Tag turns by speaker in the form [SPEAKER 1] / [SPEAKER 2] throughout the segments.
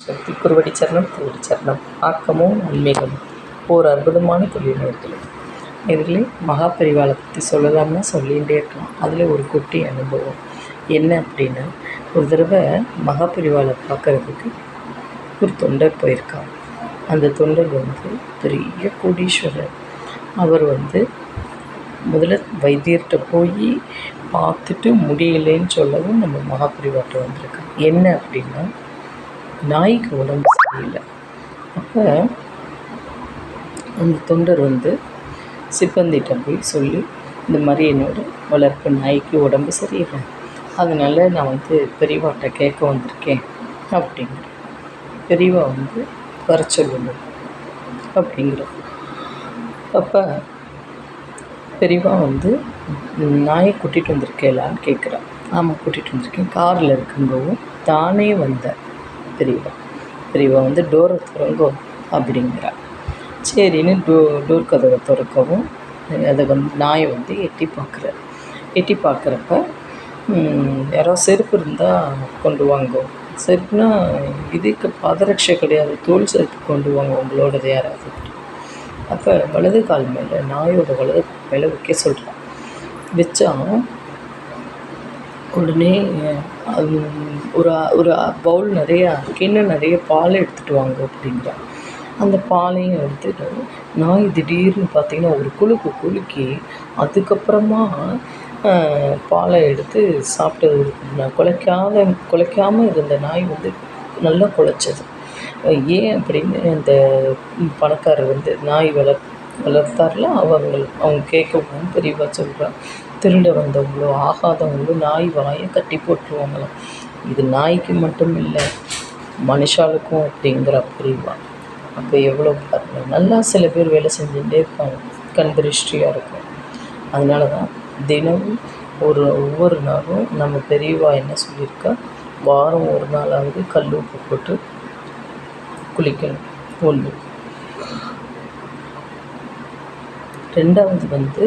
[SPEAKER 1] சக்தி குருவடி சரணம் திருவடி சரணம். ஆக்கமும் ஆன்மீகமும் ஒரு அற்புதமான தொழில் நேர்களே. மகாபெரிவாளை பற்றி சொல்லலாம்னா சொல்லிகிட்டே இருக்கலாம். அதில் ஒரு குட்டி அனுபவம் என்ன அப்படின்னா, ஒரு தடவை மகாபெரிவாளை பார்க்குறதுக்கு ஒரு தொண்டர் போயிருக்காங்க. அந்த தொண்டர் பெரிய கோடீஸ்வரர். அவர் முதல்ல வைத்தியர்கிட்ட போய் பார்த்துட்டு முடியலைன்னு சொல்லவும் நம்ம மகாபெரிவாட்ட வந்திருக்காங்க. என்ன அப்படின்னா, நாய்க்கு உடம்பு சரியில்லை. அப்போ அந்த தொண்டர் சிப்பந்திட்ட போய் சொல்லி, இந்த மாதிரி என்னோடய வளர்ப்பு நாய்க்கு உடம்பு சரியில்லை, அதனால் நான் பெரியவாட்ட கேட்க வந்திருக்கேன் அப்படிங்கிற. பெரியவா வர சொல்லணும் அப்படிங்கிற. அப்போ பெரியவா நாயை கூட்டிகிட்டு வந்திருக்கேலான்னு கேட்குறான். ஆமாம், கூட்டிகிட்டு வந்திருக்கேன். காரில் இருக்கும்போதும் தானே வந்த பெரியவா டோரை திறங்கோ அப்படிங்கிறா. சரின்னு டோர் கதவை திறக்கவும் அதை நாயை எட்டி பார்க்குறப்ப யாரோ செருப்பு இருந்தால் கொண்டு வாங்கோ. செருப்புனா இதுக்கு பாதரட்சை கிடையாது, தோல் செருப்பு கொண்டு வாங்க உங்களோடது யாராவது. அப்போ வலது கால் மேலே, நாயோட வலது கால் மேலே வைக்க சொல்கிறான். வச்சா உடனே அது ஒரு பவுல் நிறையா, கிண்ணம் நிறைய பால் எடுத்துகிட்டு வாங்க அப்படிங்கிறான். அந்த பாலையும் எடுத்துட்டு நாய் திடீர்னு பார்த்திங்கன்னா ஒரு குலுக்கி அதுக்கப்புறமா பாலை எடுத்து சாப்பிட்டது. குலைக்காமல் இருந்த நாய் நல்லா குலைச்சது. ஏன் அப்படின்னு அந்த பணக்காரர் நாய் வளர்த்தார்ல, அவங்க கேட்கவும் பெரியவா சொல்கிறான், திருட வந்தவங்களோ ஆகாதவங்களோ நாய் வாயை கட்டி போட்டுருவாங்களாம். இது நாய்க்கு மட்டும் இல்லை, மனுஷாளுக்கும் அப்படிங்கிற பெரியவா. அப்போ எவ்வளோ பாருங்கள், நல்லா சில பேர் வேலை செஞ்சுட்டே இருப்பாங்க, கண் திருஷ்டியாக இருக்கும். அதனால தான் தினமும் ஒவ்வொரு நாளும் நம்ம பெரியவா என்ன சொல்லியிருக்கா, வாரம் ஒரு நாளாவது கல் உப்பு போட்டு குளிக்கணும். ஒன்று. ரெண்டாவது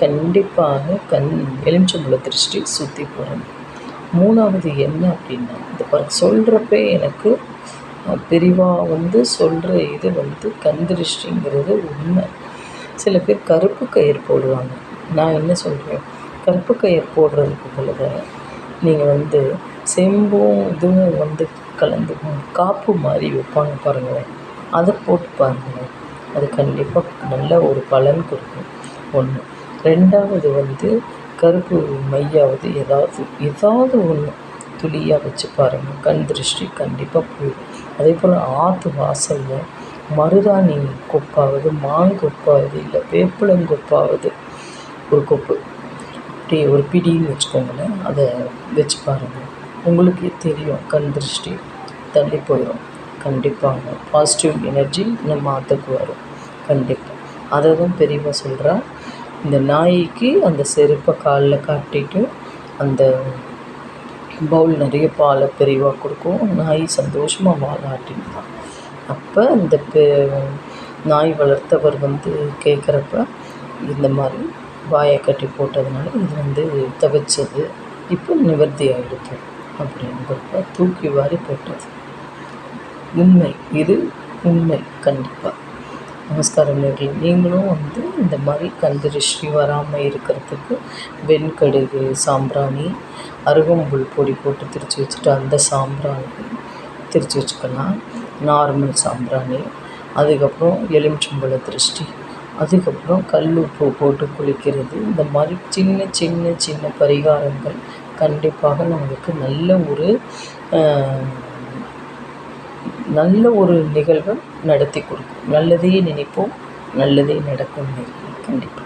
[SPEAKER 1] கண்டிப்பாக எலுமிச்சம்பழ திருஷ்டி சுற்றி போடணும். மூணாவது என்ன அப்படின்னா, இந்த சொல்கிறப்ப எனக்கு பெரியவா சொல்கிற இது கண் திருஷ்டிங்கிறது உண்மை. சில பேர் கருப்பு கயிறு போடுவாங்க. நான் என்ன சொல்கிறேன், கருப்பு கயிறு போடுறதுக்கு பொழுது நீங்கள் செம்பும் இதுவும் கலந்து காப்பு மாதிரி வைப்பாங்க பாருங்களேன், அதை போட்டு பாருங்களேன். அது கண்டிப்பாக நல்ல ஒரு பலன் கொடுக்கும். ஒன்று. ரெண்டாவது கருப்பு மையாவது ஏதாவது ஒன்று துளியாக வச்சு பாருங்கள், கண் திருஷ்டி கண்டிப்பாக போயிடும். அதே போல் ஆற்று வாசலில் மருதாணி கொப்பாவது, மாங்கொப்பாவது, இல்லை வேப்பிலங்கொப்பாவது ஒரு கொப்பு, அப்படி ஒரு பிடின்னு வச்சுக்கோங்களேன், அதை வச்சு பாருங்கள். உங்களுக்கே தெரியும், கண் திருஷ்டி தள்ளி போயிடும். கண்டிப்பாக பாசிட்டிவ் எனர்ஜி நம்ம ஆற்றுக்கு வரும். கண்டிப்பாக அதை தான் பெரியவா சொல்கிறா. இந்த நாய்க்கு அந்த செருப்பை காலில் காட்டிட்டு அந்த பவுல் நிறைய பாலை பெரியவா கொடுக்கும். நாய் சந்தோஷமாக வாழாட்டின்தான். அப்போ இந்த நாய் வளர்த்தவர் கேட்குறப்ப இந்த மாதிரி வாயை கட்டி போட்டதுனால இது தவிச்சது, இப்போ நிவர்த்தி ஆகிடுது அப்படிங்கிறப்ப தூக்கி வாரி போட்டது. உண்மை, இது உண்மை. கண்டிப்பாக நமஸ்காரம் நேர்களே. நீங்களும் இந்த மாதிரி கண் திருஷ்டி வராமல் இருக்கிறதுக்கு வெண்கடுகு, சாம்பிராணி, அருகம்புல் பொடி போட்டு திரித்து வச்சுட்டு அந்த சாம்பிராணி திரித்து வச்சுக்கலாம். நார்மல் சாம்பிராணி, அதுக்கப்புறம் எலுமிச்சம்பழ திருஷ்டி, அதுக்கப்புறம் கல் உப்பு போட்டு குளிக்கிறது. இந்த மாதிரி சின்ன சின்ன சின்ன பரிகாரங்கள் கண்டிப்பாக நமக்கு நல்ல ஒரு நிகழ்வை நடத்தி கொடுக்கும். நல்லதே நினைப்போம், நல்லதே நடக்கும். கண்டிப்பாக.